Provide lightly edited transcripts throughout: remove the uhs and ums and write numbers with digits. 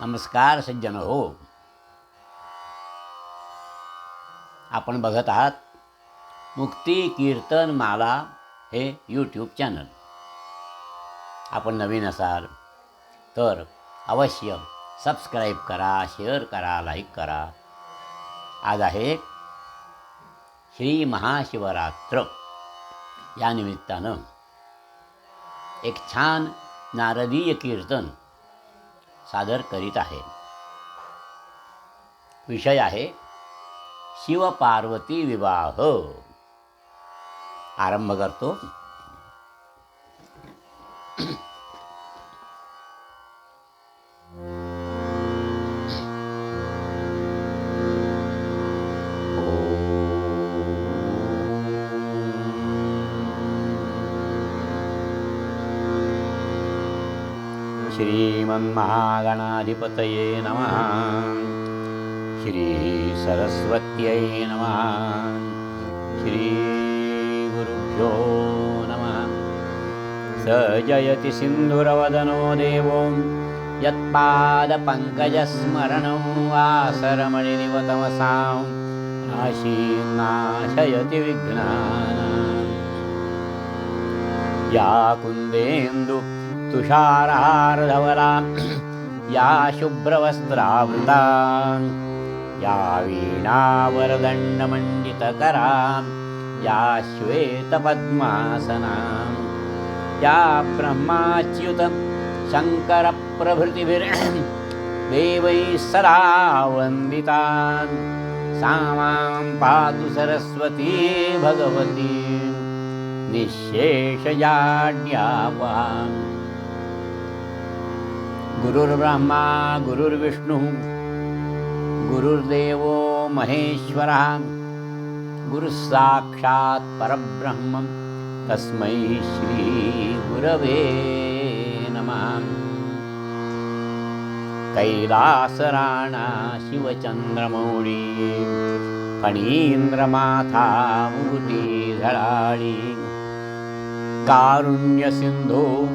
नमस्कार सज्जन हो. आपण बघत आहात मुक्ती कीर्तन माला हे यूट्यूब चॅनल. आपण नवीन असाल तर अवश्य सबस्क्राईब करा, शेअर करा, लाईक करा. आज आहे श्री महाशिवरात्र. या निमित्तानं एक छान नारदीय कीर्तन सादर करीत आहे. विषय आहे शिवपार्वती विवाह. आरंभ करतो. श्रीमन्महागणाधिपतये नमः. श्री सरस्वत्यै नमः. श्री गुरुभ्यो नमः. स जयति सिन्धुरवदनो देवो यत्पादपङ्कजस्मरणं वासरमणिनिवतमसां नाशयति विघ्नान्. या कुन्देन्दु तुषारहारधवला या शुभ्रवस्त्रावृता या वीणावरदण्डमण्डितकरा या श्वेतपद्मासना या ब्रह्माच्युत शङ्करप्रभृतिभिर्देवैः सदा वन्दिता सा मां पातु सरस्वती भगवती निःशेषजाड्यापहां. गुरुर्ब्रह्मा गुरुर्विष्णुः गुरुर्देवो महेश्वरः गुरुस्साक्षात् परब्रह्म तस्मै श्रीगुरवे नमः. कैलासराणा शिवचन्द्रमौळी फणीन्द्रमाथा मुकुटीधराळी कारुण्यसिन्धो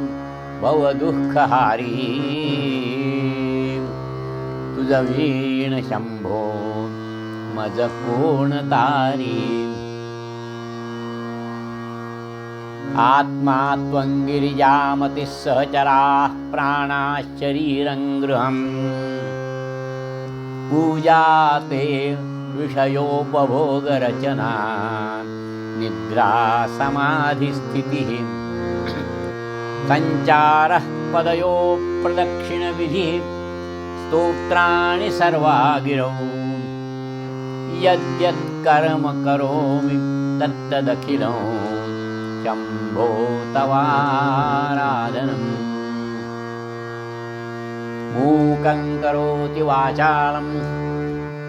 भवदुःखहारी तुझवीण शंभो मज कोण तारी. आत्मा त्वं गिरिजामतिः सहचराः प्राणाः शरीरं गृहम् पूजा ते विषयोपभोगरचना निद्रा समाधिस्थितिः सञ्चारः पदयो प्रदक्षिणविधिः स्तोत्राणि सर्वा गिरौ यद्यत् कर्म करोमि तत्तदखिलं शम्भो तवाराधनम्. मूकं करोति वाचालं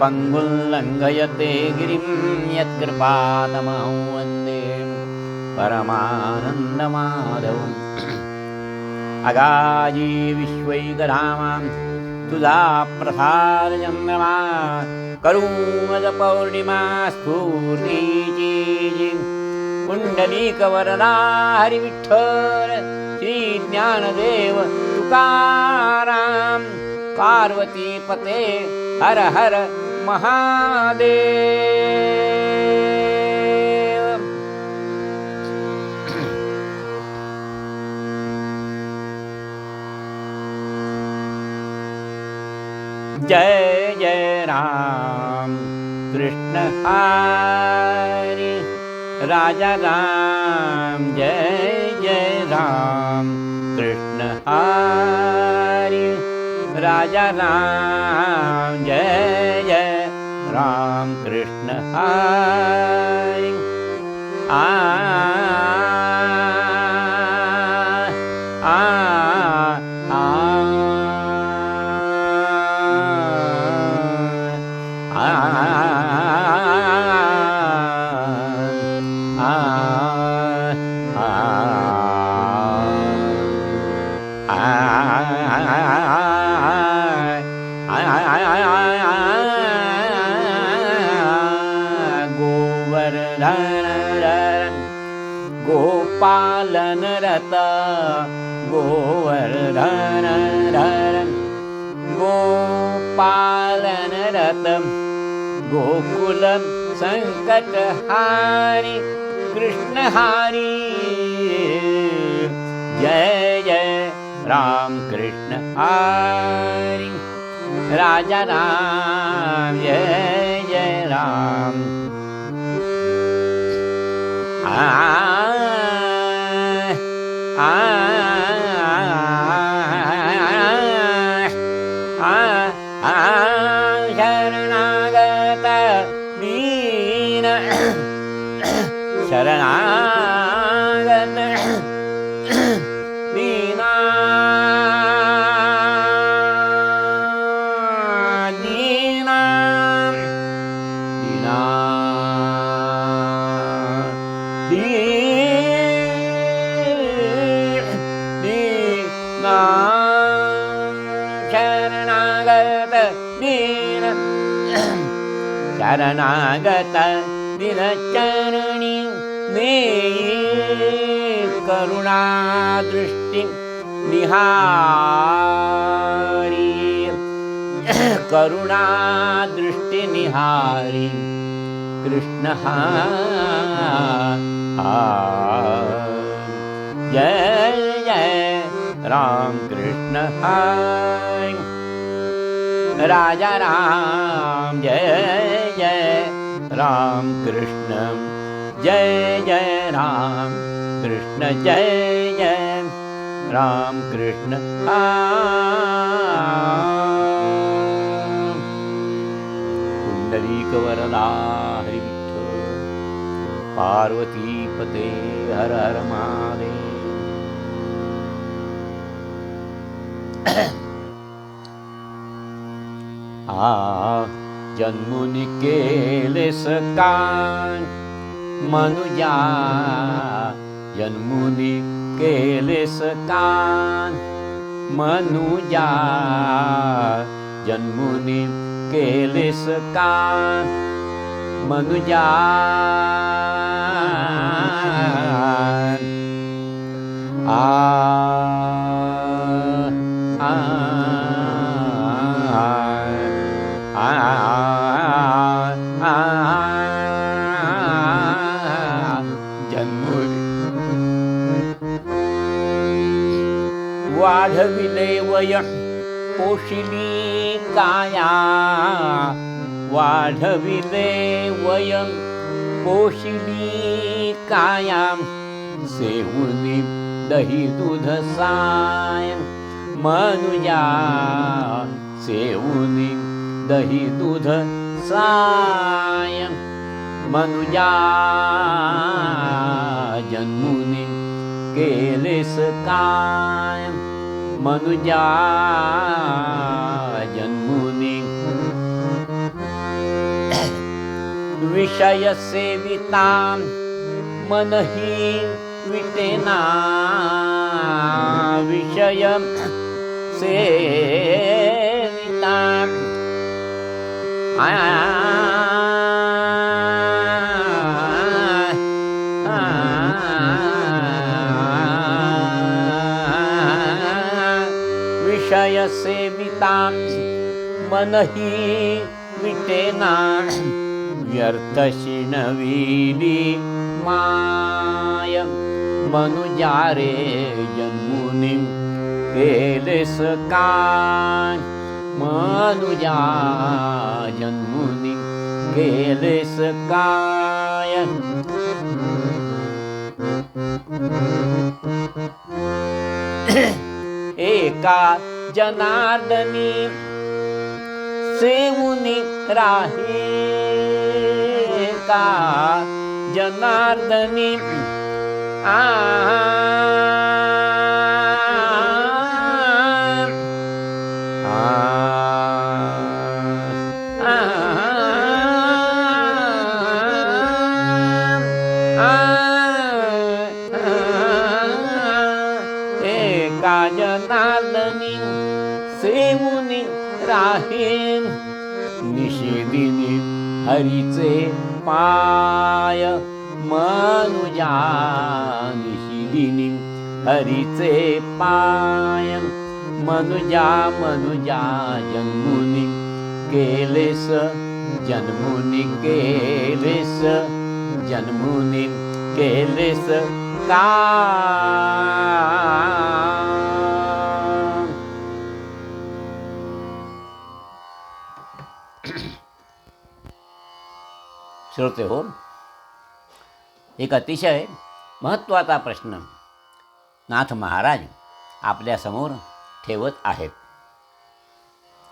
पङ्गुं लङ्घयते गिरिं यत्कृपातमहं वन्दे परमानन्दमाधवम्. अगाजी विश्वैकधामां तुझा प्रसादचन्द्रमा करुणदपौर्णिमा स्फूर्तीची पुण्डलीकवरदा हरिविठ्ठल श्री ज्ञानदेव तुकाराम पार्वतीपते हर हर महादेव. जय जय राम कृष्ण हरि राजा राम. जय जय राम कृष्ण हरि राजा राम. जय जय राम कृष्ण हरि. आ आ गोवर्धन गोपालन रता गोवर्धन धरन गोपालनरत गोकुल संकटहारी कृष्ण हारी जय जय राम कृष्ण हारी राजा राम जय जय राम शरणागत दीन शरणागत दीना दीना दीना दीना शरणागत दीन शरणागत दीन चरणी नेयी करुणा दृष्टि निहारी करुणा दृष्टि निहारी कृष्ण जय जय राम कृष्ण राजा राम जय जय राम कृष्ण जय जय राम कृष्ण जय जय राम कृष्ण पुंडलीक वरदा हरि विठ्ठल पार्वती पते हर हर महादेव जन्मुनि केले सकान मनुजा जन्मुनि केले सकान मनुजा जन्मुनि केले सकान मनुजा वाढविले वय पोशिली काया वाढविले वय पोशिली काया सेवुनी दही दूध साय मनुजा सेवुनी दही दूध साय मनुजा जन्मुनी केलेस काय मनुजा जन्मुनी विषय सेविता मनहि विटेना विषय सेविता विषय सेविता मनहि विटेना व्यर्थ शिणविली माय मनुजा रे जन्मुनी केलेस काय मनुजा जन्मुनी केलेस काय एका जनार्दनी सेवुनी राही एका जनार्दनी एका जनार्दनी सेवुनी राही निषेधिनी हरीचे पाय मनुजा निषेधिनी हरीचे पाय मनुजा मनुजा जन्मुनी केलेस, जन्मुनी केलेस, जन्मुनी केलेस का. श्रोते हो, एक अतिशय महत्त्वाचा प्रश्न नाथ महाराज आपल्यासमोर ठेवत आहेत.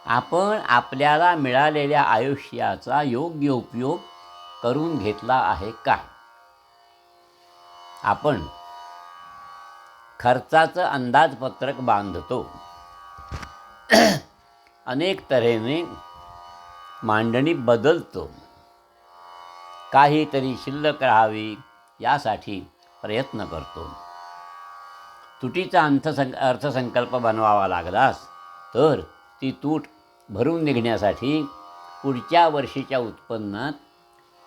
आपण आपल्याला मिळालेल्या आयुष्याचा योग्य उपयोग करून घेतला आहे का? आपण खर्चाचं अंदाजपत्रक बांधतो, अनेक तऱ्हेने मांडणी बदलतो, काहीतरी शिल्लक राहावी यासाठी प्रयत्न करतो. तुटीचा अर्थसंकल्प बनवावा लागलास तर ती तूट भरून निघण्यासाठी पुढच्या वर्षीच्या उत्पन्नात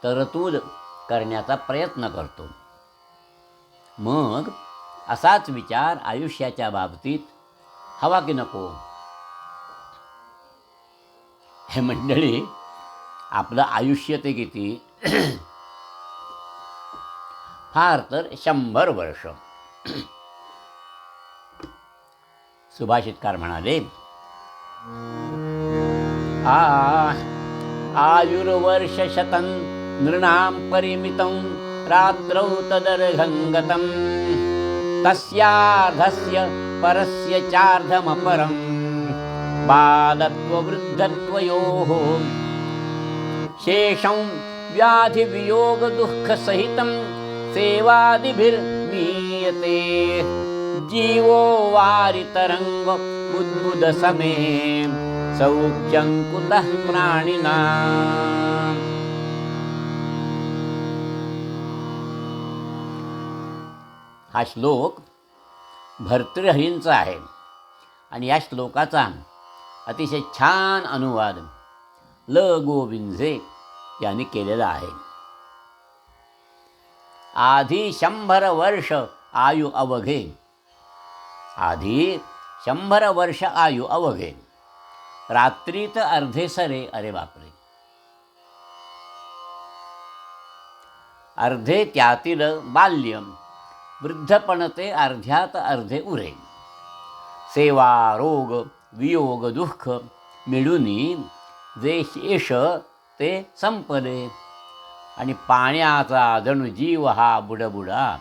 तरतूद करण्याचा प्रयत्न करतो. मग असाच विचार आयुष्याच्या बाबतीत हवा की नको? हे मंडळी, आपलं आयुष्य ते किती? फार तर 100 वर्ष. सुभाषितकार म्हणाले, आयुर्वर्ष शतं नृणां परिमितं रात्रौ तदर्घं गतं तस्यार्धस्य परस्य चार्धमपरं बालत्ववृद्धत्वयोः शेषं व्याधिवियोगदुःखसहितं सेवादिभिर्मीयते जीवो वारितरङ्ग उद्बुधसमे सौख्यं कुतः प्राणिनाम्. हा श्लोक भर्तृहरींचा आहे आणि या श्लोकाचा अतिशय छान अनुवाद ल. गोविंदे यांनी केलेला आहे. आधी 100 वर्ष आयु अवघे, आधी 100 वर्ष आयु अवघे, रात्रीत अर्धे सरे. अरे बापरे! अर्धे त्यातील बाल्य, वृद्धपणते अर्ध्यात अर्धे उरे. सेवा रोग वियोग दुःख मिळूनी जे शेष ते संपले. आणि पाण्याचा जणू जीव हा बुडबुडा,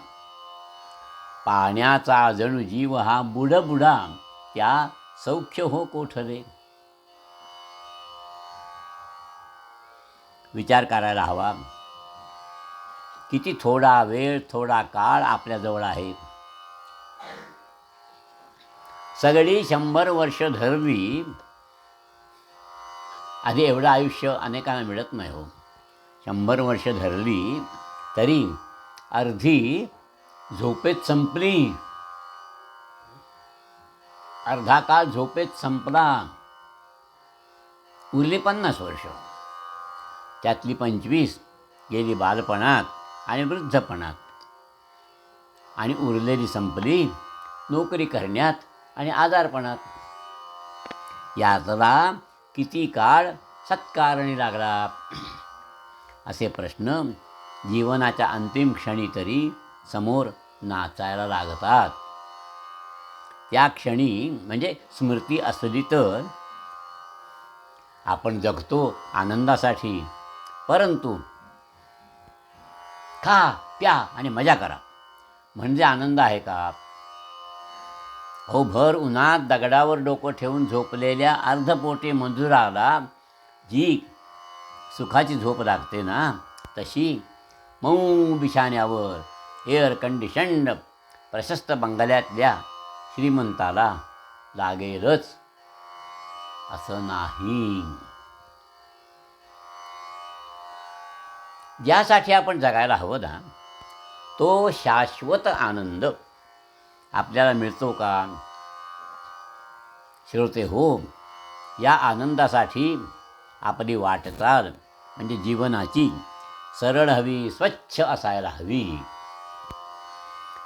पाण्याचा जणू जीव हा बुडबुडा, त्या सौख्य हो कोठले. विचार करायला हवा, किती थोडा वेळ, थोडा काळ आपल्याजवळ आहे. सगळी 100 वर्ष धरली, आधी एवढं आयुष्य अनेकांना मिळत नाही हो. 100 वर्ष धरली तरी अर्धी झोपेत संपली, अर्धा काळ झोपेत संपला. उरली 50 वर्ष, त्यातली 25 गेली बालपणात आणि वृद्धपणात, आणि उरलेली संपली नोकरी करण्यात आणि आजारपणात. यातला किती काळ सत्कारणी लागला? असे प्रश्न जीवनाच्या अंतिम क्षणी तरी समोर नाचायला लागतात. त्या क्षणी म्हणजे स्मृती असली तर आपण जगतो आनंदासाठी, परंतु खा प्या आणि मजा करा म्हणजे आनंद आहे का? हो, भर उन्हात दगडावर डोकं ठेवून झोपलेल्या अर्धपोटे मजुराला जी सुखाची झोप लागते ना, तशी मऊ बिछाण्यावर एअर कंडिशन्ड प्रशस्त बंगल्यातल्या श्रीमंताला लागेलच असं नाही. ज्यासाठी आपण जगायला हवं ना, तो शाश्वत आनंद आपल्याला मिळतो का? श्रोते हो, या आनंदासाठी आपली वाटचाल म्हणजे जीवनाची सरळ हवी, स्वच्छ असायला हवी.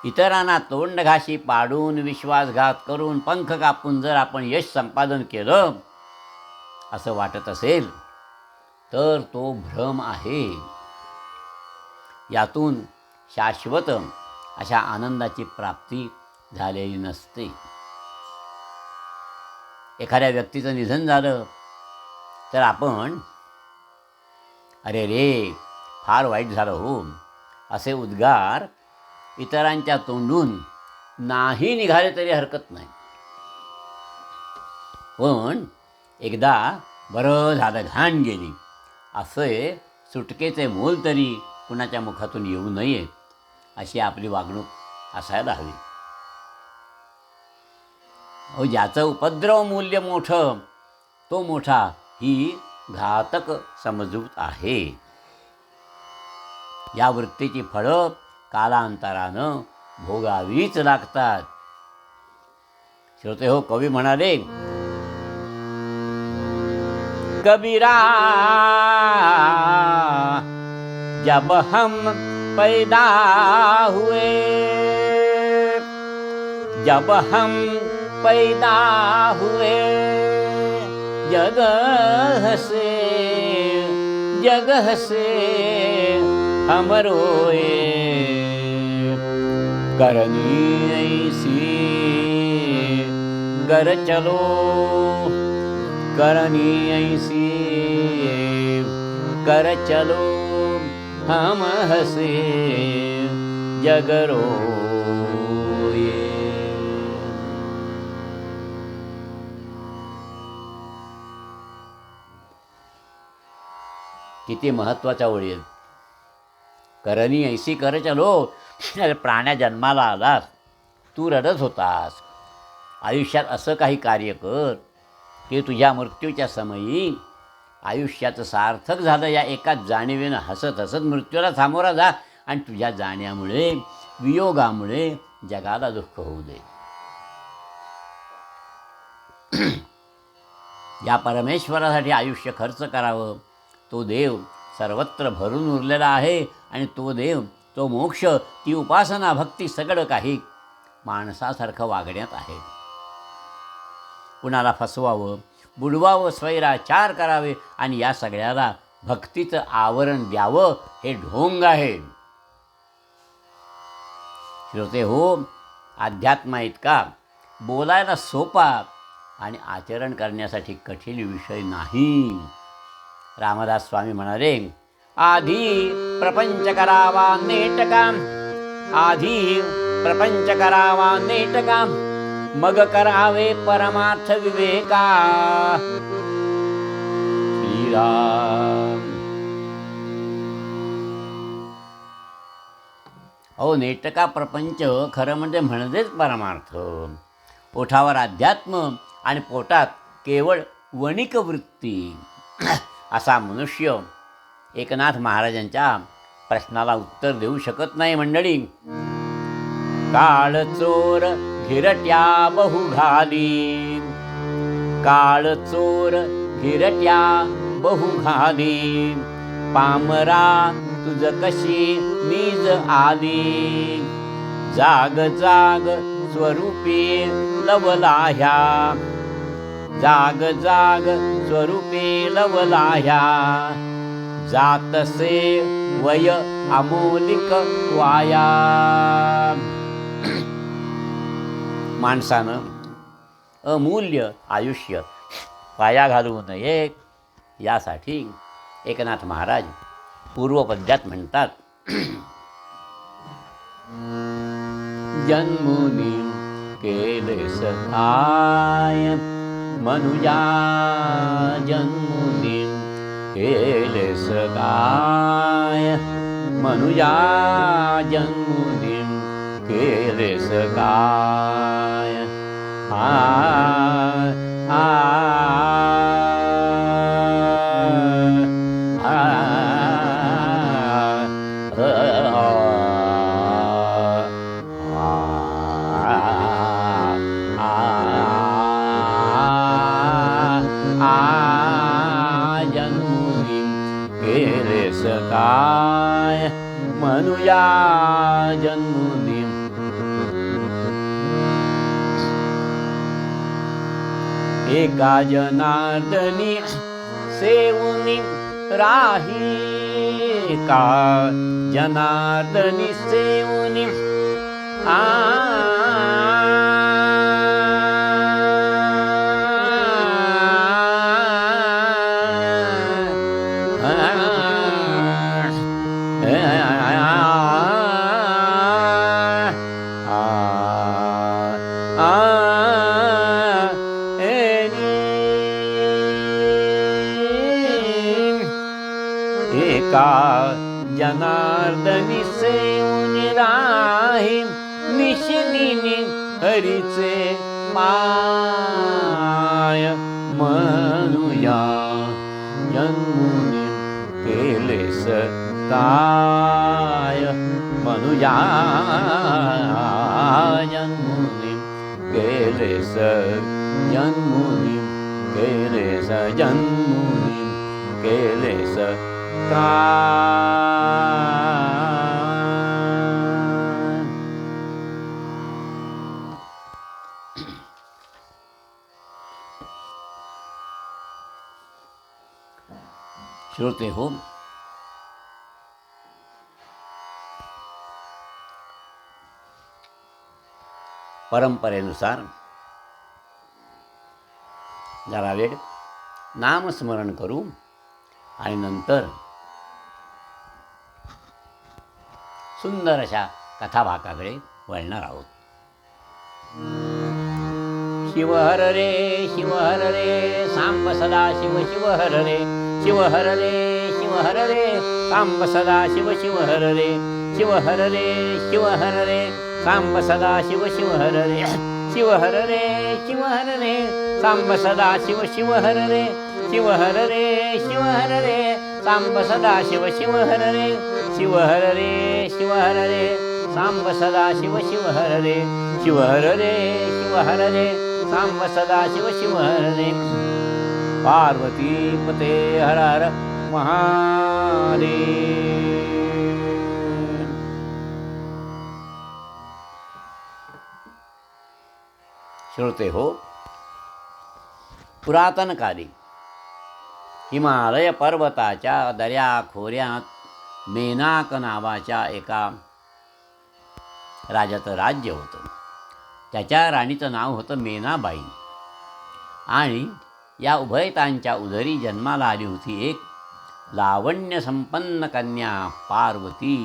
इतरांना तोंड घाशी पाडून विश्वासघात करून पंख कापून जर आपण यश संपादन केलं असं वाटत असेल तर तो भ्रम आहे. यातून शाश्वत अशा आनंदाची प्राप्ती झालेली नसते. एखाद्या व्यक्तीचं निधन झालं तर आपण अरे रे फार वाईट झालं हो असे उद्गार इतरांच्या तोंडून नाही निघाले तरी हरकत नाही. पण एकदा बरं झालं घाण गेली असे सुटकेचे मोल तरी कुणाच्या मुखातून येऊ नये अशी आपली वागणूक असायला हवी. ज्याचं उपद्रव मूल्य मोठं तो मोठा ही घातक समजूत आहे. या वृत्तीची फळं कालांतरानं भोगावीच लागतात. श्रोते हो, कवी म्हणाले, कबीरा जब हम पैदा हुए, जब हम पैदा हुए, जगह से हम रोए, करनी ऐसी गर चलो, करनी ऐसी कर चलो, हम हसे जग रोए. किती महत्त्वाच्या ओळी आहेत. करणी ऐसी कर चलो. प्राण्या जन्माला आलास, तू रडत होतास. आयुष्यात असं काही कार्य कर की तुझ्या मृत्यूच्या समयी आयुष्याचं सार्थक झालं या एकाच जाणीवेनं हसत हसत मृत्यूला सामोरा जा. आणि तुझ्या जाण्यामुळे वियोगामुळे जगाला दुःख होऊ दे. या परमेश्वरासाठी आयुष्य खर्च करावं. तो देव सर्वत्र भरून उरलेला आहे आणि तो देव, तो मोक्ष, ती उपासना, भक्ती सगळं काही माणसासारखं वागण्यात आहे. कुणाला फसवावं, बुडवावं, स्वैराचार करावे आणि या सगळ्याला भक्तीचं आवरण द्यावं हे ढोंग आहे. श्रोते हो, अध्यात्म इतका बोलायला सोपा आणि आचरण करण्यासाठी कठीण विषय नाही. रामदास स्वामी म्हणाले, आधी प्रपंच करावा नेटका, आधी प्रपंच करावा नेटका, मग करावे परमार्थ विवेका. श्रीराम. नेटका प्रपंच खरं म्हणजेच परमार्थ. ओठावर अध्यात्म आणि पोटात केवळ वणिक वृत्ती असा मनुष्य एकनाथ महाराजांच्या प्रश्नाला उत्तर देऊ शकत नाही. मंडळी, काळ चोर घिरट्या बहु घाली, काळ चोर घिरट्या बहु घाली, पामरा तुझ कशी नीज आली, जाग जाग स्वरूपी लवलाह्या, जाग जाग स्वरूपी लवलाह्या, जातसे वय अमोलिक वाया. माणसानं अमूल्य आयुष्य वाया घालवू नये यासाठी एकनाथ महाराज पूर्वपद्यात म्हणतात, जन्मुनी केले सहाय मनुजा, जन्मुनी केले सहाय मनुजा, जन्मुनी केले सहाय. जन्मुनी केले सकाय मनुया, जन्मुनी एका जनार्दनी सेवुनी राही, एका जनार्दनी सेवुनी एका जनार्दनी सेवुनी राही, निशिदिनी हरीचे पाय, म्हणूया जन्मुनी केलेस काय, म्हणूया जन्मुनी केलेस, जन्मुनी केलेस, जन्मुनी केलेस श्रोते हो, परंपरेनुसार जरा वेळ नामस्मरण करू आणि नंतर सुंदर अशा कथाभागाकडे वळणार आहोत. शिव हर रे, शिव हर रे, सांब सदा शिव, शिव हर रे, शिव हर रे, शिव हर रे, सांब सदा शिव, शिव हर रे, शिव हर रे, शिव हर रे, सांब सदा शिव, शिव हर रे, शिव हर रे, शिव हर रे, सांब सदा शिव, शिव हर रे, शिव हर रे, शिव हर रे, सांब सदा शिव, शिव हर रे, शिव हर रे, शिव हर रे, सांब सदा शिव, शिव हर रे, शिव हर रे, शिव हर रे, सांब सदा शिव, शिव हर रे. पार्वती पते हर हर महादेव. श्रोते हो, पुरातन काली हिमालय पर्वताच्या दऱ्याखोऱ्यात मेनाक नावाच्या एका राजाचं राज्य होतं. त्याच्या राणीचं नाव होतं मेनाबाई. आणि या उभयतांच्या उदरी जन्माला आली होती एक लावण्य संपन्न कन्या पार्वती.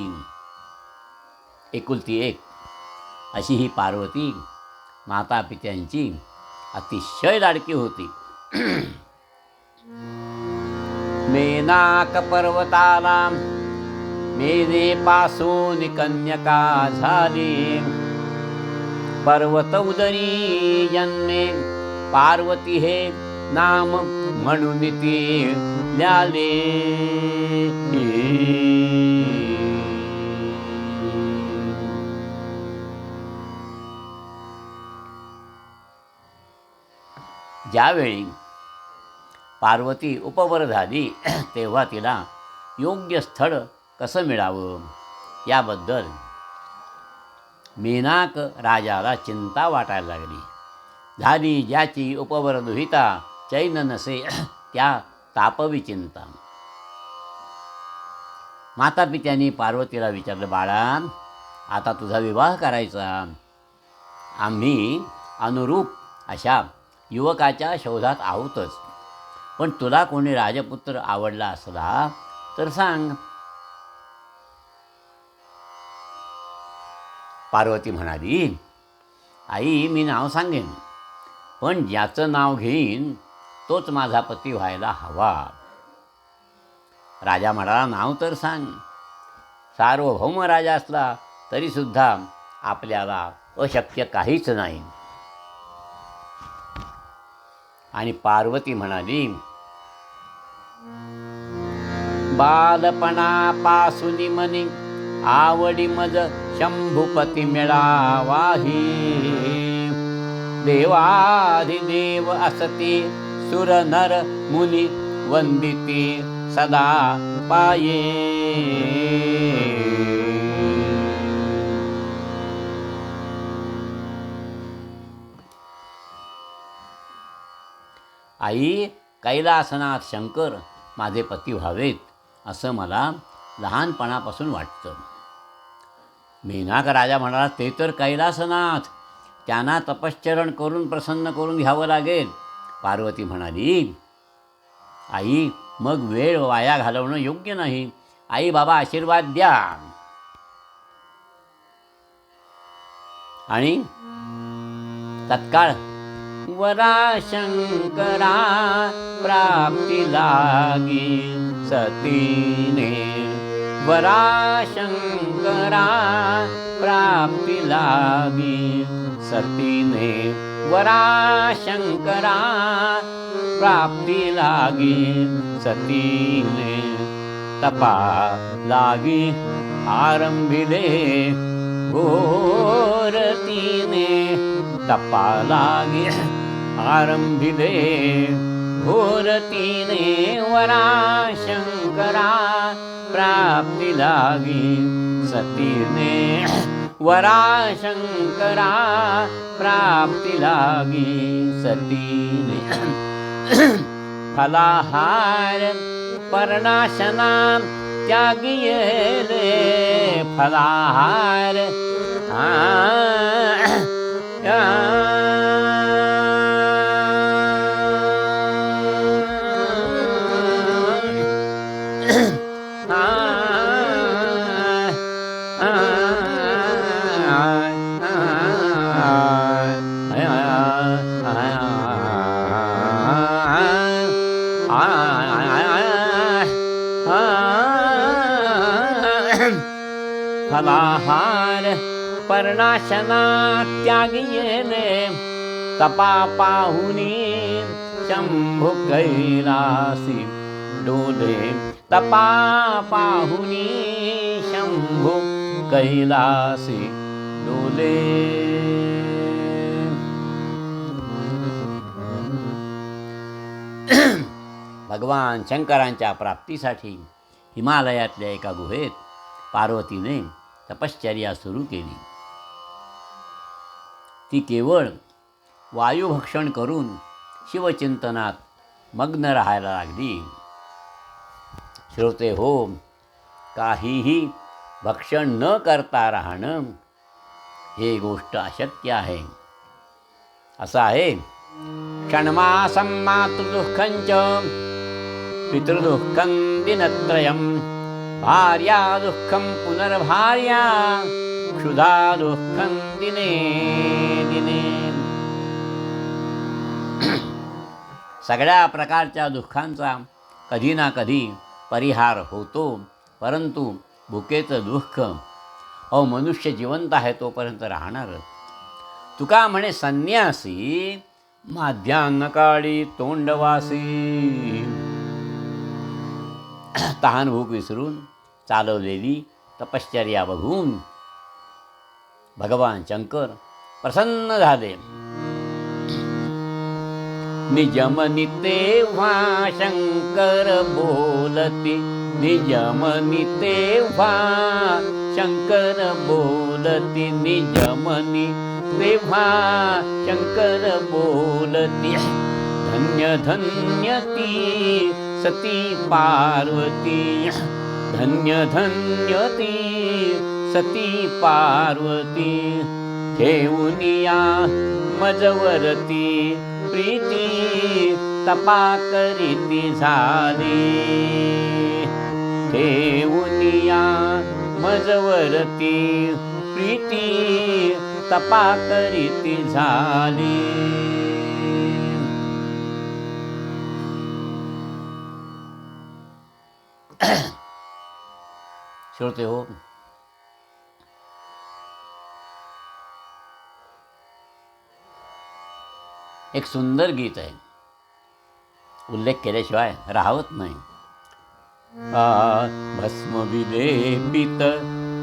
एकुलती एक अशी ही पार्वती मातापित्यांची अतिशय लाडकी होती. मेनाक पर्वताला मेनेपासून कन्यका झाली. पर्वत उदरी जन्मे पार्वती हे नाम म्हणून ती ल्याले. ज्यावेळी पार्वती उपवर झाली तेव्हा तिला योग्य स्थळ कसं मिळावं याबद्दल मेनाक राजाला चिंता वाटायला लागली. झाली ज्याची उपवर दुहिता चैन नसे त्या तापवी चिंता. मातापित्यांनी पार्वतीला विचारलं, बाळा आता तुझा विवाह करायचा. आम्ही अनुरूप अशा युवकाच्या शोधात आहोतच, पण तुला कोणी राजपुत्र आवडला असला तर सांग. पार्वती म्हणाली, आई मी नाव सांगेन, पण ज्याचं नाव घेईन तोच माझा पती व्हायला हवा. राजा म्हणाला, नाव तर सांग. सार्वभौम राजा असला तरीसुद्धा आपल्याला अशक्य काहीच नाही. आणि पार्वती म्हणाली, बालपणापासून मनी आवडी मज शंभुपती मिळावाही. देवाधिदेव असती सुर नर मुनी वंदिती सदा पाये. आई, कैलासनाथ शंकर माझे पती व्हावेत असं मला लहानपणापासून वाटतं. मेनाक राजा म्हणाला, ते तर कैलासनाथ, त्यांना तपश्चरण करून प्रसन्न करून घ्यावं लागेल. पार्वती म्हणाली, आई, मग वेळ वाया घालवणं योग्य नाही. आई बाबा आशीर्वाद द्या. आणि तत्काळ वरा शंकरा प्राप्ती लागी सतीने, वरा शंकरा प्राप्ती लागी सतीने, वरा शंकरा प्राप्ती लागी सतीने, तपा लागी आरंभिले घोरतीने, तपा लागी आरंभिले घोरतीने, वरा शंकरा प्राप्ती लागी सतीने, वरा शंकरा प्राप्ती लागी सतीने. फलाहार पर्णाशना त्यागिले, फलाहार फलाहार पर्णाशना त्यागिले, तपा पाहुनी शंभु कैलासी डोले, तपा पाहुनी शंभु कैलासी डोले. भगवान शंकरांच्या प्राप्तीसाठी हिमालयातल्या एका गुहेत पार्वतीने तपश्चर्या सुरू केली. ती केवळ वायुभक्षण करून शिवचिंतनात मग्न राहायला लागली. श्रोते हो, काहीही भक्षण न करता राहणं हे गोष्ट अशक्य आहे. असं आहे, क्षणमासं मातृदुःखं च पितृदुःखं दिनत्रयं, भार्या दुःखं पुनर्भार्या क्षुधा दुःखं दिने दिने. सगळ्या प्रकारच्या दुःखांचा कधी ना कधी परिहार होतो, परंतु भुकेचं दुःख मनुष्य जिवंत आहे तोपर्यंत राहणारच. तुका म्हणे, संन्यासी माध्यान्हकाळी तोंडवासी. तहान भूक विसरून चालवलेली तपश्चर्या बघून भगवान शंकर प्रसन्न झाले. निजमनी तेव्हा शंकर बोलती, निजमनी तेव्हा शंकर बोलती, निजमनी तेव्हा शंकर बोलती. धन्य धन्य ती सती पार्वती, धन्य धन्य ती सती पार्वती. ठेवूनिया मजवरती प्रीती, तपा करीती झाली. ठेवूनिया मजवरती प्रीती, तपा करीती झाली. श्रोते हो, एक सुंदर गीत आहे, उल्लेख केल्याशिवाय राहत नाही. भस्म विलेपित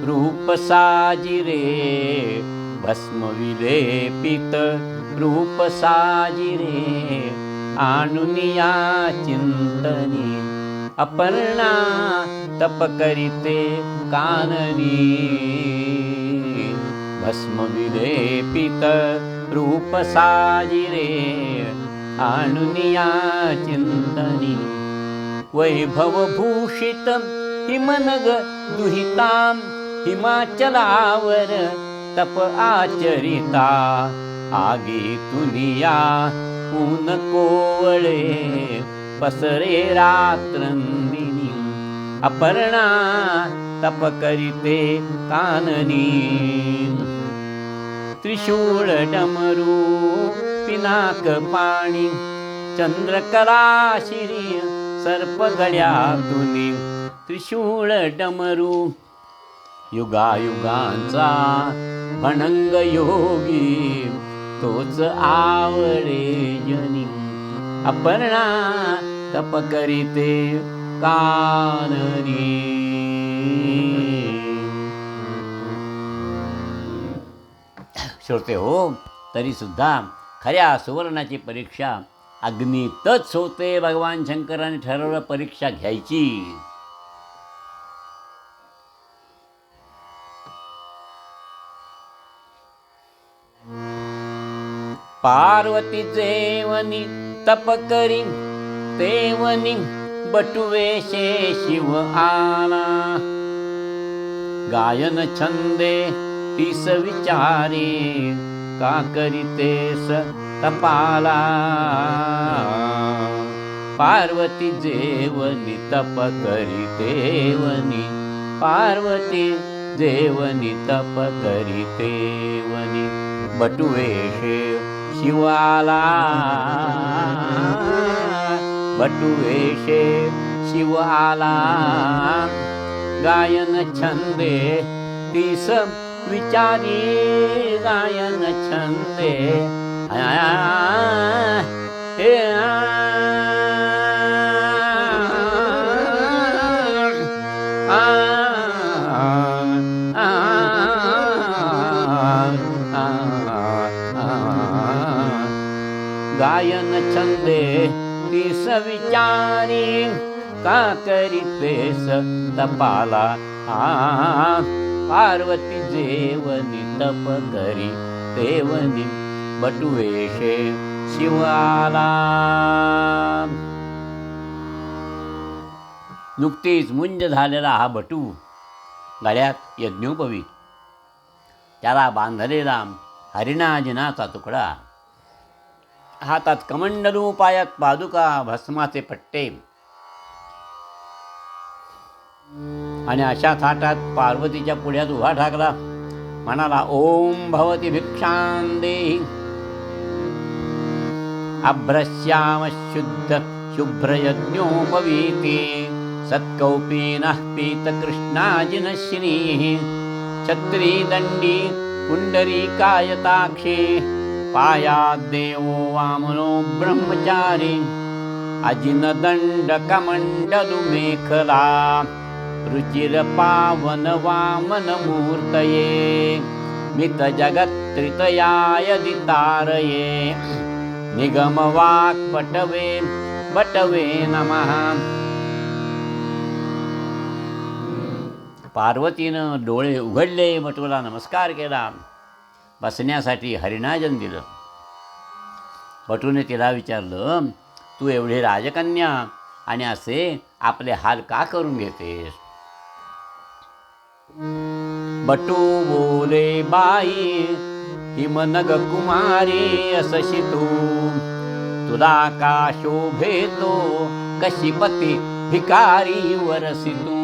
रूप साजिरे, भस्म विलेपित रूप साजिरे. आणुनिया चिंतनी अपर्णा, तप करीते काननी. भस्म विलेपित रूप साजिरे, आणुनिया चिंतनी वैभवभूषित हिमनग दुहितां हिमाचलावर तप आचरिता आगी तुनिया ऊन कोवळे पसरे रात्रंदिनी अपर्णा तप करीते काननी त्रिशूळ डमरू पिनाक पाणी चंद्रकला शिरी सर्प गळ्यातुनी त्रिशूळ डमरू युगायुगांचा भणंग योगी तोच आवडे जनी अपर्णा तप करीते काननी. श्रोते हो, तरी सुद्धा खऱ्या सुवर्णाची परीक्षा अग्नीतच होते. भगवान शंकराने ठरवलं परीक्षा घ्यायची. पार्वती जेवनी तप करी तेवनी बटुवेशे शिव आला गायन छंदे तीस विचारे का करीतेस तपाला पार्वती जेवनी तप करी तेवनी पार्वती जेवनी तप करी तेवनी बटुवेशे शिवाला बटुवेशे शिवाला गायन छंदे तीस विचारी गायन छंदे गायन छंदे तीस विचारी का करीतेस तपाला पार्वती जेवनी तप करी तेवनी बटुवेशे शिवाला. नुकतीच मुंज झालेला हा बटू गळ्यात यज्ञोपवी त्याला बांधलेला हरिणाजिनाचा तुकडा हातात कमंडलू पायात पादुका भस्माचे पट्टे आणि अशा थाटात पार्वतीच्या पुढ्यात उभा ठाकला. म्हणाला ओम भवती भिक्षां देहि अभ्रश्याम शुद्ध शुभ्रयज्ञोपवीति सत्कौपीनः पीतकृष्णाजिनश्रीः छत्रीदण्डी पुण्डरीकायताक्षी पायाद्देवो वामनो ब्रह्मचारी अजिनदण्डकमण्डलु मेखला रुचिरपावन वामनमूर्तये मितजगत्त्रितयायदितारये निगमवाक्पटवे बटवे नमः. पार्वतीनं डोळे उघडले, बटूला नमस्कार केला. बसण्यासाठी हरिणाजन दिलं. बटूने तिला विचारलं, तू एवढी राजकन्या आणि असे आपले हाल का करून घेतेस? बटू बोले बाई हिमनग कुमारी असशी तू तुला का शोभेतो कशीपती भिकारी वरसी तू.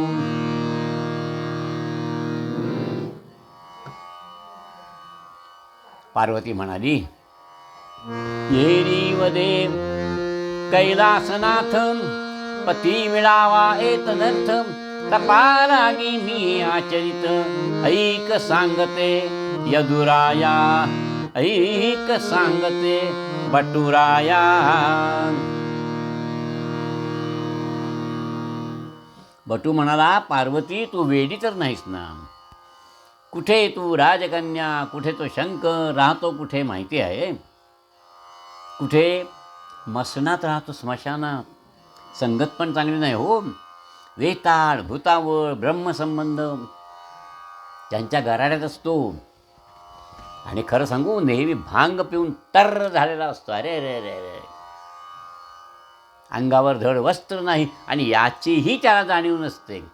पार्वती म्हणाली, येरी वदे कैलासनाथ पती मिळावा एतदर्थ तपालागी मी आचरित ऐक सांगते यदुराया ऐक सांगते बटुराया. बटू म्हणाला, पार्वती तू वेडी तर नाहीस ना? कुठे तू राजकन्या, कुठे तो शंकर राहतो, कुठे माहिती आहे? कुठे मसनात राहतो, स्मशानात. संगत पण चांगली नाही हो. वेताळ भूतावळ ब्रह्मसंबंध त्यांच्या गराड्यात असतो. आणि खरं सांगू, नेहमी भांग पिऊन तर झालेला असतो. अरे रे रे रे, अंगावर धड वस्त्र नाही आणि याचीही त्याला जाणीव नसते.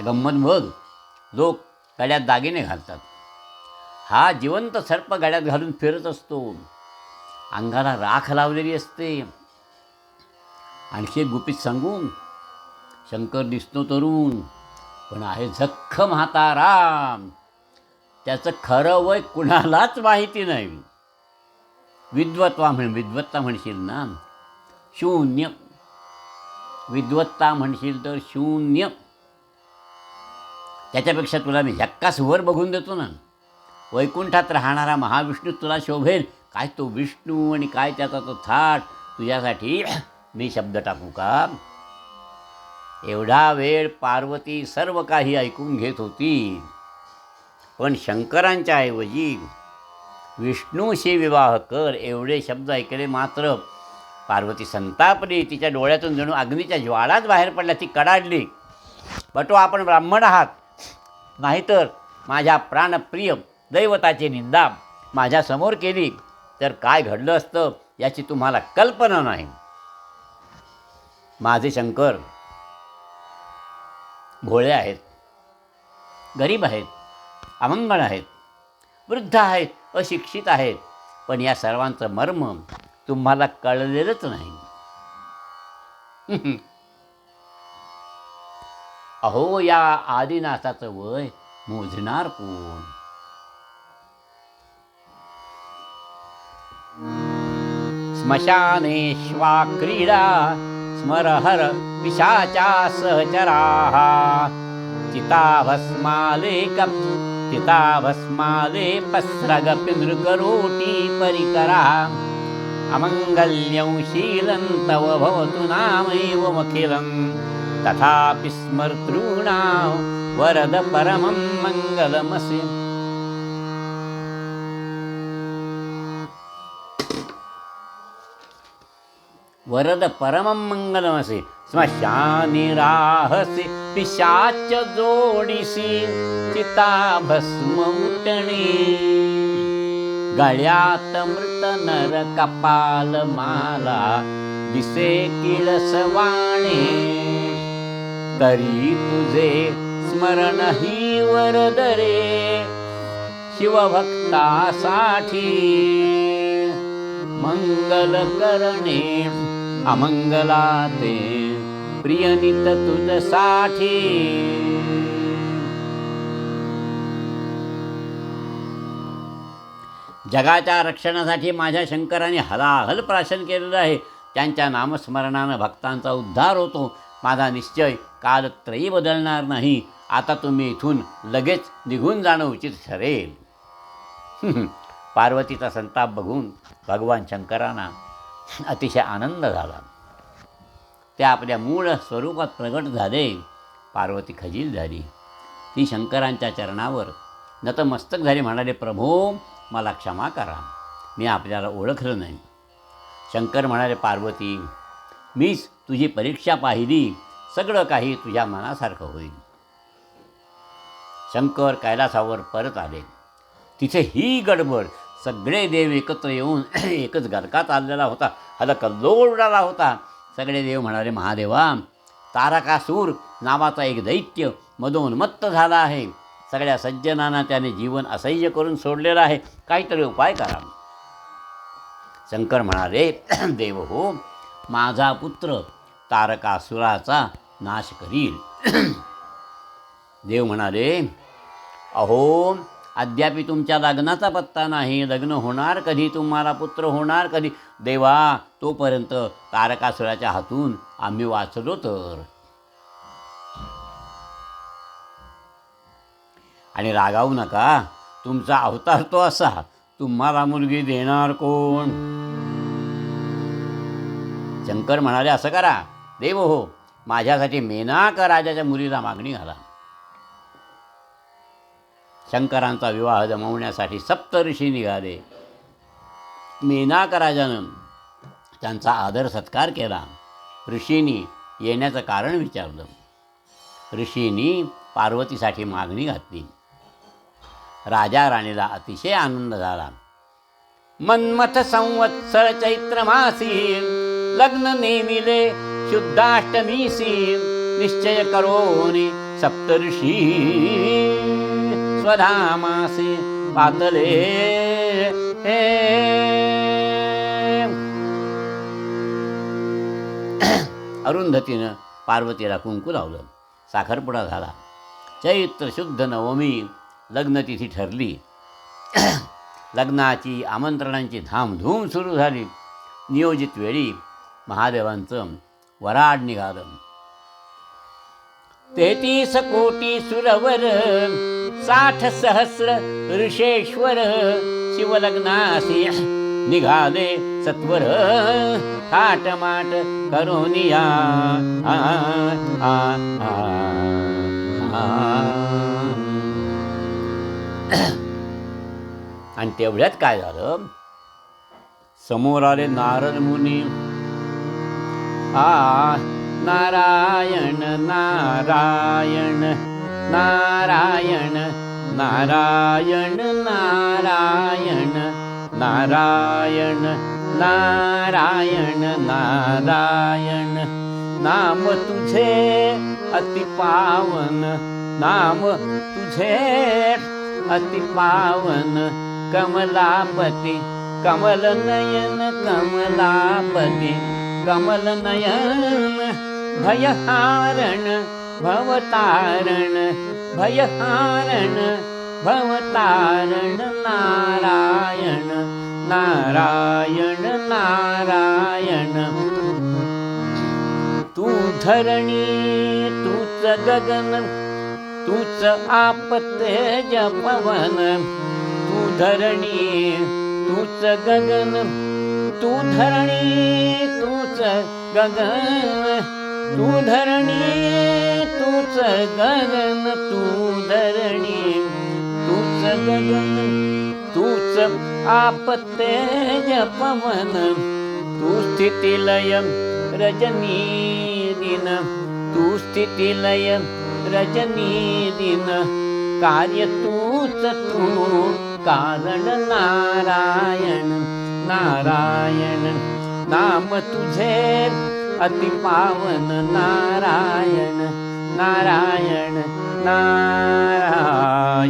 गंमत बघ, लोक गळ्यात दागिने घालतात. हा जिवंत सर्प गळ्यात घालून फिरत असतो. अंगाला राख लावलेली असते. आणखी एक गुपित सांगू, शंकर दिसतो तरुण पण आहे झख्ख म्हातारा. त्याचं खरं वय कुणालाच माहिती नाही. विद्वत्ता म्हणशील ना, शून्य. विद्वत्ता म्हणशील तर शून्य. त्याच्यापेक्षा तुला मी झक्कास वर बघून देतो ना. वैकुंठात राहणारा महाविष्णू तुला शोभेल. काय तो विष्णू आणि काय त्याचा तो थाट. तुझ्यासाठी मी शब्द टाकू का? एवढा वेळ पार्वती सर्व काही ऐकून घेत होती. पण शंकरांच्या ऐवजी विष्णूशी विवाह कर एवढे शब्द ऐकले मात्र पार्वती संतापली. तिच्या डोळ्यातून जणू अग्नीच्या ज्वाळाच बाहेर पडल्या. ती कडाडली. बटो, आपण ब्राह्मण आहात, नाहीतर माझ्या प्राणप्रिय दैवताची निंदा माझ्यासमोर केली तर काय घडलं असतं याची तुम्हाला कल्पना नाही. माझे शंकर भोळे आहेत, गरीब आहेत, अमंगळ आहेत, वृद्ध आहेत, अशिक्षित आहेत. पण या सर्वांचं मर्म तुम्हाला कळलेलंच नाही. अहो, या आदिनाथाचं वय मोजणार कोण? स्मशानेश्वा क्रीडा स्मरहर पिशाचा सहचराः चिताभस्मालेपस्रगपिनृकरोटी परिकरा अमङ्गल्यं शीलं तव भवतु नामैवमखिलं तथापि स्मर्तॄणां वरद परमं मङ्गलमसि. वरद परमं मंगलमसि. स्मशानी राहसी पिशाच जोडीसी चिताभस्म उटणी. गळ्यात मृत नर कपाल माला दिसे किळसवाणे. तरी तुझे स्मरण ही वरद रे शिवभक्तासाठी. मंगल करणे अमंगलाते प्रियनित तुझसाठी. जगाच्या रक्षणासाठी माझ्या शंकराने हलाहल प्राशन केलेलं आहे. त्यांच्या नामस्मरणानं भक्तांचा उद्धार होतो. माझा निश्चय कालत्रयी बदलणार नाही. आता तुम्ही इथून लगेच निघून जाणं उचित ठरेल. पार्वतीचा संताप बघून भगवान शंकरांना अतिशय आनंद झाला. ते आपल्या मूळ स्वरूपात प्रगट झाले. पार्वती खजील झाली. ती शंकरांच्या चरणावर नतमस्तक झाली. म्हणाले, प्रभो, मला क्षमा करा, मी आपल्याला ओळखलं नाही. शंकर म्हणाले, पार्वती, मीच तुझी परीक्षा पाहिली. सगळं काही तुझ्या मनासारखं होईल. शंकर कैलासावर परत आले. तिथे ही गडबड. सगळे देव एकत्र येऊन एकच गरका चाललेला होता. हलकल्लोळ उडाला होता. सगळे देव म्हणाले, महादेवा, तारकासूर नावाचा एक दैत्य मदोन्मत्त झाला आहे. सगळ्या सज्जनांना त्याने जीवन असह्य करून सोडलेलं आहे. काहीतरी उपाय करा. शंकर म्हणाले, देव हो, माझा पुत्र तारकासुराचा नाश करील. देव म्हणाले, अहो, अद्यापि तुमच्या लग्नाचा पत्ता नाही. लग्न होणार कधी? तुम्हाला पुत्र होणार कधी? देवा, तोपर्यंत तारकासुराच्या हातून आम्ही वाचलो तर. आणि रागावू नका, तुमचा अवतार तो असा. तुम्हाला मुलगी देणार कोण? शंकर म्हणाले, असं करा देव हो, माझ्यासाठी मेनाक राजाच्या मुलीला मागणी घाला. शंकरांचा विवाह जमवण्यासाठी सप्तऋषी निघाले. मेनाक राजानं त्यांचा आदर सत्कार केला. ऋषींनी येण्याचं कारण विचारलं. ऋषींनी पार्वतीसाठी मागणी घातली. राजा राणीला अतिशय आनंद झाला. मन्मथ संवत्सर चैत्र मासी लग्न नेमिले शुद्धाष्टमीसी निश्चय करोनी सप्तऋषी स्वधामासी पातले अरुंधतीनं पार्वतीला कुंकू लावलं. साखरपुडा झाला. चैत्र शुद्ध नवमी लग्नतिथी ठरली. लग्नाची आमंत्रणांची धामधूम सुरू झाली. नियोजित वेळी महादेवांचं वराड निघालं. 33 कोटी सुरवर 60 सहस्र ऋषेश्वर शिवलग्नासी निघाले सत्वर थाटमाट करोनिया आणि तेवढ्यात काय झालं, समोर आले नारद मुनी. नारायण नारायण नारायण नारायण नारायण नारायण नारायण नारायण नाम तुझे अति पावन, नाम तुझे अति पावन, कमलापती कमल नयन कमलापती कमल नयन भयहारण भवतारण भयहारण भवतारण नारायण नारायण नारायण. तू धरणी तूच गगन तूच आपतेज पवन, तू धरणी तूच गगन तू धरणी तूच गगन, तू धरणी तूच गगन, तू धरणी तूच गगन तूच आपतेज पवन, तू स्थितिलय रजनी दिन, तू स्थितिलय रजनी दिन, कार्य तूच तू कारण नारायण नारायण. नाम तुझे अति पावन नारायण नारायण नारायण.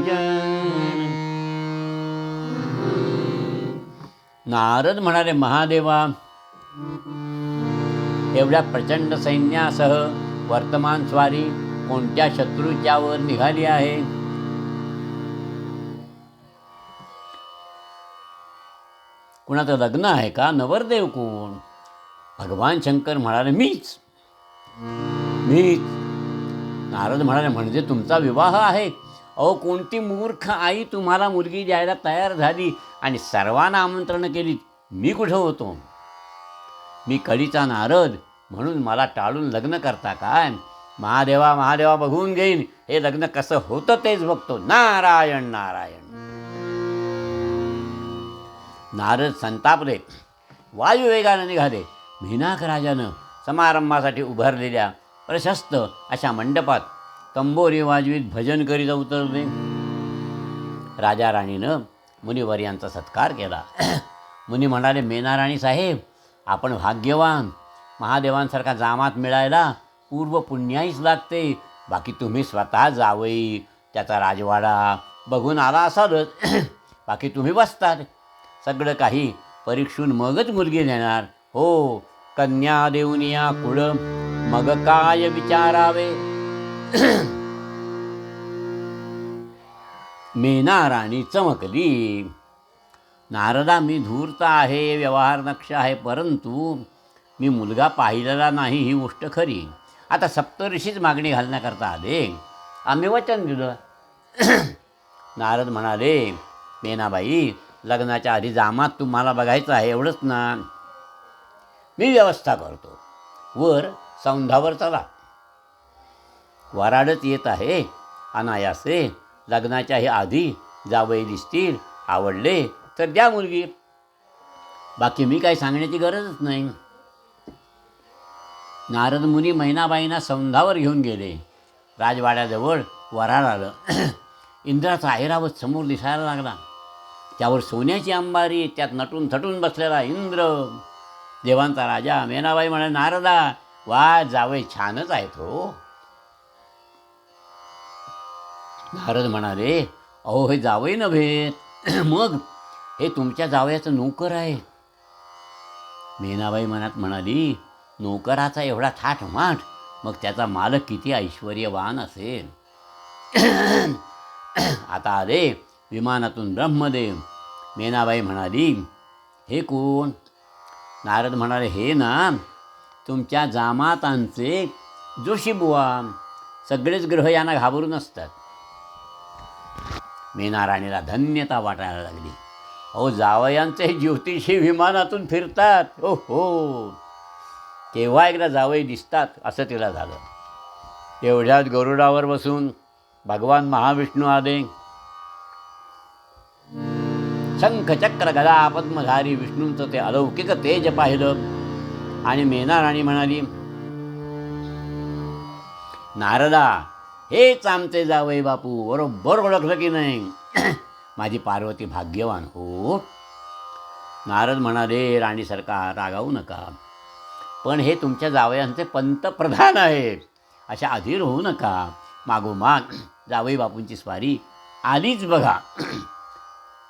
नारद म्हणाले, महादेवा, एवढ्या प्रचंड सैन्यासह वर्तमान स्वारी कोणत्या शत्रूच्यावर निघाली आहे? कुणाचं लग्न आहे का? नवरदेव कोण? भगवान शंकर म्हणाले, मीच. नारद म्हणाले, म्हणजे तुमचा विवाह आहे? अहो, कोणती मूर्ख आई तुम्हाला मुलगी द्यायला तयार झाली आणि सर्वांना आमंत्रण केली? मी कुठं होतो? मी कळीचा नारद म्हणून मला टाळून लग्न करता काय? महादेवा महादेवा, बघून घेईन हे लग्न कसं होतं तेच बघतो. नारायण नारायण. नारद संतापले, वायुवेगाने निघाले. मीनाक राजानं समारंभासाठी उभारलेल्या प्रशस्त अशा मंडपात तंबोरी वाजवीत भजन करीत उतरले. राजा राणीनं मुनिवर्यांचा सत्कार केला. मुनी म्हणाले, मेनाराणी साहेब, आपण भाग्यवान. महादेवांसारखा जामात मिळायला पूर्व पुण्याईच लागते. बाकी तुम्ही स्वतः जावई त्याचा राजवाडा बघून आला असालच. बाकी तुम्ही बसतात. सगळं काही परीक्षून मगच मुलगी देणार. हो, कन्या देऊन या कुळ मग काय विचारावे. मेना राणी चमकली. नारदा, मी धूर्त आहे, व्यवहार नक्ष आहे, परंतु मी मुलगा पाहिलेला नाही ही गोष्ट खरी. आता सप्तऋषीच मागणी घालण्याकरता आले. आम्ही वचन दिलं. नारद म्हणाले, मेनाबाई, लग्नाच्या आधी जामात तुम्हाला बघायचं आहे एवढंच ना? मी व्यवस्था करतो. वर सौंधावर चला. वराडच येत आहे. अनायासे लग्नाच्या हे आधी जावई दिसतील, आवडले तर द्या मुलगी. बाकी मी काही सांगण्याची गरजच नाही. नारद मुनी मैनाबाईंना सौंधावर घेऊन गेले. राजवाड्याजवळ वराड आलं. इंद्राचा ऐरावत समोर दिसायला लागला. त्यावर सोन्याची अंबारी, त्यात नटून थटून बसलेला इंद्र. देवांचा राजा. मेनाबाई म्हणाले, नारदा वा जावई छानच आहेत हो. नारद म्हणाले, अहो हे जावई नव्हे मग हे तुमच्या जावयाचं नोकर आहे. मेनाबाई मनात म्हणाली, नोकराचा एवढा थाटमाट, मग त्याचा मालक किती ऐश्वर्यवान असेल. आता आले विमानातून ब्रह्मदेव. मेनाबाई म्हणाली, हे कोण? नारद म्हणाले, हे ना तुमच्या जामातांचे जोशीबुवा. सगळेच ग्रह यांना घाबरून असतात. मेना राणीला धन्यता वाटायला लागली. अहो जावयांचे ज्योतिषी विमानातून फिरतात. हो हो, केव्हा एकदा जावई दिसतात असं तिला झालं. तेवढ्यात गरुडावर बसून भगवान महाविष्णू आले. शंख चक्र गदा पद्मधारी विष्णूंचं ते अलौकिक तेज पाहिलं आणि मेना राणी म्हणाली, नारदा हेच आमचे जावई बापू. बरोबर ओळखलं की नाही? माझी पार्वती भाग्यवान हो. नारद म्हणाले, राणी सरकार रागावू नका, पण हे तुमच्या जावयांचे पंतप्रधान आहेत. अशा अधीर होऊ नका. मागोमाग जावई बापूंची स्वारी आलीच बघा.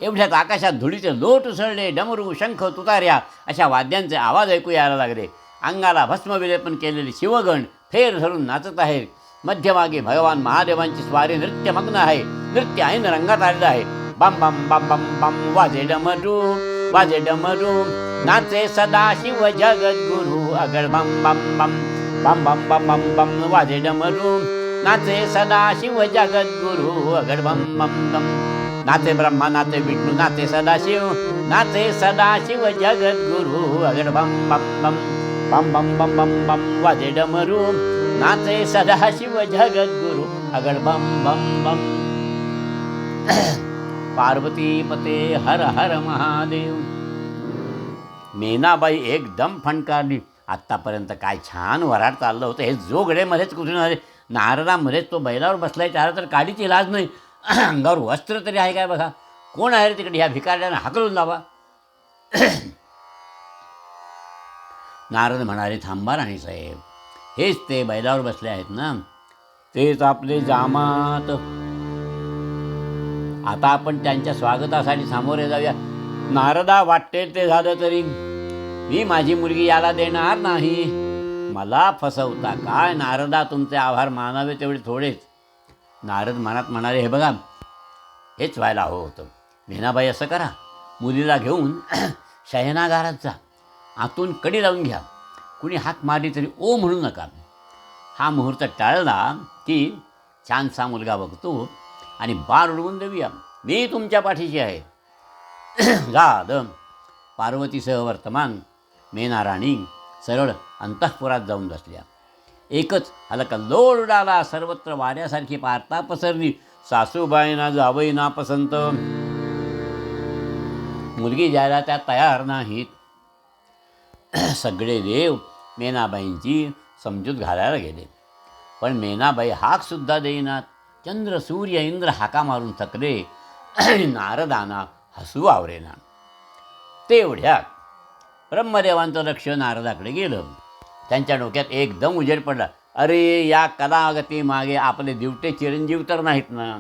एवढ्यात आकाशात धुळीचे लोट उसळले. डमरू शंख तुतार्या अशा वाद्यांचे आवाज ऐकू यायला लागले. अंगाला भस्मविलेपन केलेले शिवगण फेर धरून नाचत आहेत. मध्यमागे भगवान महादेवांची स्वारी नृत्यमग्न आहे. नृत्य ऐन रंगात आलेलं आहे. बम बम बम बम बम वाजे डमरू वाजे डमरू, नाचे सदाशिव जगद्गुरु. अगड बम बम बम बम बम बम बम बम वाजे डमरू, नाचे सदाशिव जगद्गुरु. अगड बम बम बम, नाचे ब्रह्मा नाचे विष्णू नाचे सदाशिव, नाचे सदाशिव जगद्गुरु. अगड बम बम बम बम बम बम बम बम वाजे डमरू, नाचे सदाशिव जगद्गुरु. अगड बम बम बम. पार्वती पते हर हर महादेव. मेनाबाई एकदम फणकारली. आत्तापर्यंत काय छान वराड चाललं होतं, हे जोगडेमध्येच कुठून आले. नारदामध्येच तो बैलावर बसलाय, त्याला तर काडीची लाज नाही. अंगावर वस्त्र तरी आहे काय बघा. कोण आहे रे तिकडे? ह्या भिकारड्यानं हाकलून लावा. नारद म्हणाले, थांबा राणीसाहेब, हेच ते बैलावर बसले आहेत ना, तेच आपले जामात. आता आपण त्यांच्या स्वागतासाठी सामोरे जाऊया. नारदा वाटेल ते झालं तरी मी माझी मुलगी याला देणार नाही. मला फसवता काय? नारदा तुमचे आभार मानावे तेवढे थोडेच. नारद मनात म्हणाले, हे बघा हेच व्हायला हवं होतं. मेनाबाई असं करा, मुलीला घेऊन शयनागारात जा, आतून कडी लावून घ्या. कुणी हाक मारली तरी ओ म्हणू नका. हा मुहूर्त टाळला की छानसा मुलगा बघतो आणि बार उडवून देऊया. मी तुमच्या पाठीशी आहे. झालं. पार्वतीसह वर्तमान. मेना राणी सरळ अंतःपुरात जाऊन बसल्या. एकच हलकल्लोळ उडाला. सर्वत्र वाऱ्यासारखी पारता पसरली. सासूबाईंना जावई नापसंत. मुलगी द्यायला त्या तयार नाहीत. सगळे देव मेनाबाईंची समजूत घालायला गेले, पण मेनाबाई हाकसुद्धा देईनात. चंद्र सूर्य इंद्र हाका मारून थकले आणि नारदांना हसू आवरेना. तेवढ्यात ब्रह्मदेवांचं लक्ष नारदाकडे गेलं. त्यांच्या डोक्यात एकदम उजेड पडला. अरे या कलागती मागे आपले दिवटे चिरंजीव तर नाहीत ना.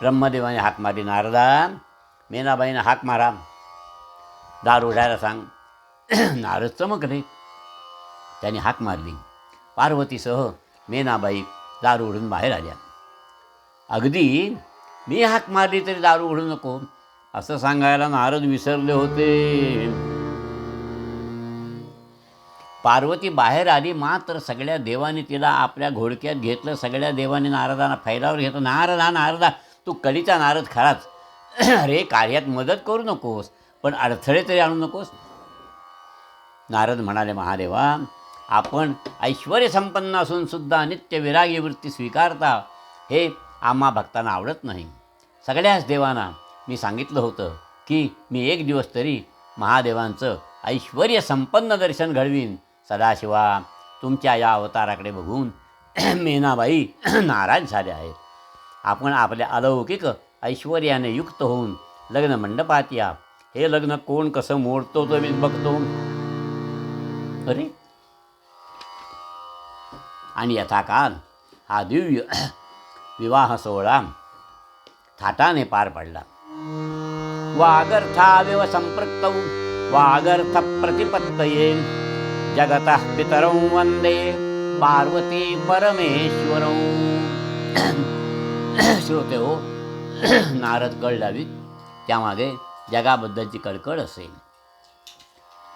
ब्रह्मदेवाने हाक मारली, नारदा मेनाबाईनं हाक मारा, दार उघडायला सांग. नारद चमकले. त्याने हाक मारली. पार्वतीसह मेनाबाई दार उघडून बाहेर आल्या. अगदी मी हाक मारली तरी दारू उघडू नको असं सांगायला नारद विसरले होते. पार्वती बाहेर आली, मात्र सगळ्या देवांनी तिला आपल्या घोडक्यात घेतलं. सगळ्या देवांनी नारदांना फैलावर घेतलं. नारदा तू कलीचा नारद खराच. अरे कार्यात मदत करू नकोस, पण अडथळे तरी आणू नकोस. नारद म्हणाले, महादेवा आपण ऐश्वर संपन्न असून सुद्धा नित्य विरागी वृत्ती स्वीकारता, हे आम्हा भक्तांना आवडत नाही. सगळ्याच देवांना मी सांगितलं होतं की मी एक दिवस तरी महादेवांचं ऐश्वर संपन्न दर्शन घडवीन. सदाशिवा तुमच्या या अवताराकडे बघून मेनाबाई नाराज झाल्या आहेत. आपण आपल्या अलौकिक ऐश्वर्याने युक्त होऊन लग्न मंडपात या. हे लग्न कोण कसं मोडतो तो मी बघतो. अरे, आणि यथाकाल हा दिव्य विवाह सोहळा थाटाने पार पडला. वागर्थाविव संपृक्तौ वागर्थ प्रतिपत्तये जगतः पितरौ वंदे पार्वती परमेश्वरौ. श्रोते हो, नारद कळ लावीत त्यामागे जगाबद्दलची कळकळ असेल.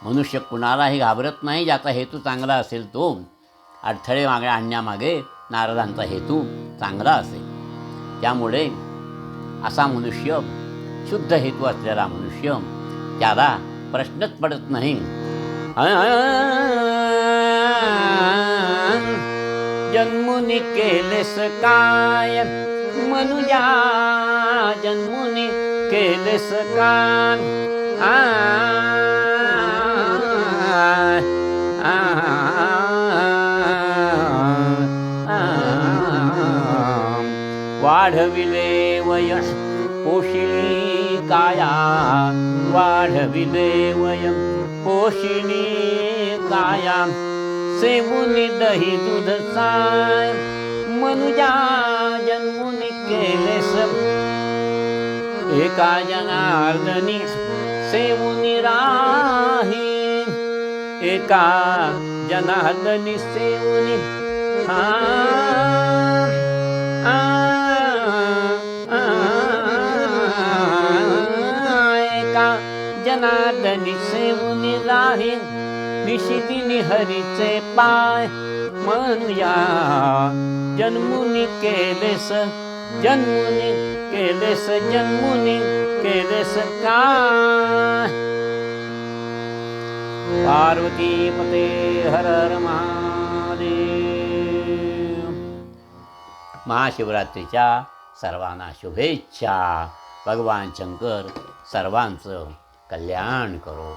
मनुष्य कुणालाही घाबरत नाही. ज्याचा हेतू चांगला असेल तो. अडथळे मागे आणण्यामागे नारदांचा हेतू चांगला असेल. त्यामुळे असा मनुष्य, शुद्ध हेतू असलेला मनुष्य, त्याला प्रश्नच पडत नाही. जन्मुनी केलेस काय मनुजा, जन्मुनी केलेस काय. वाढविले वय पोषिणी काया, वाढविले वय पोषिणी काया. सेवुनी दही दूध साय मनुजा, जन्मुनी केलेस एका जनार्दनी सेवुनी राही. एका जनार्दनी सेवुनी एका जनार्दनी सेवुनी राही. निशिदिनी हरीचे पाय मनुया, जन्मुनी केलेस, जन्मुनी केलेस, जन्मुनी केलेस काय. पार्वती पते हर हर महादेव. महाशिवरात्रीच्या सर्वांना शुभेच्छा. भगवान शंकर सर्वांचं कल्याण करो.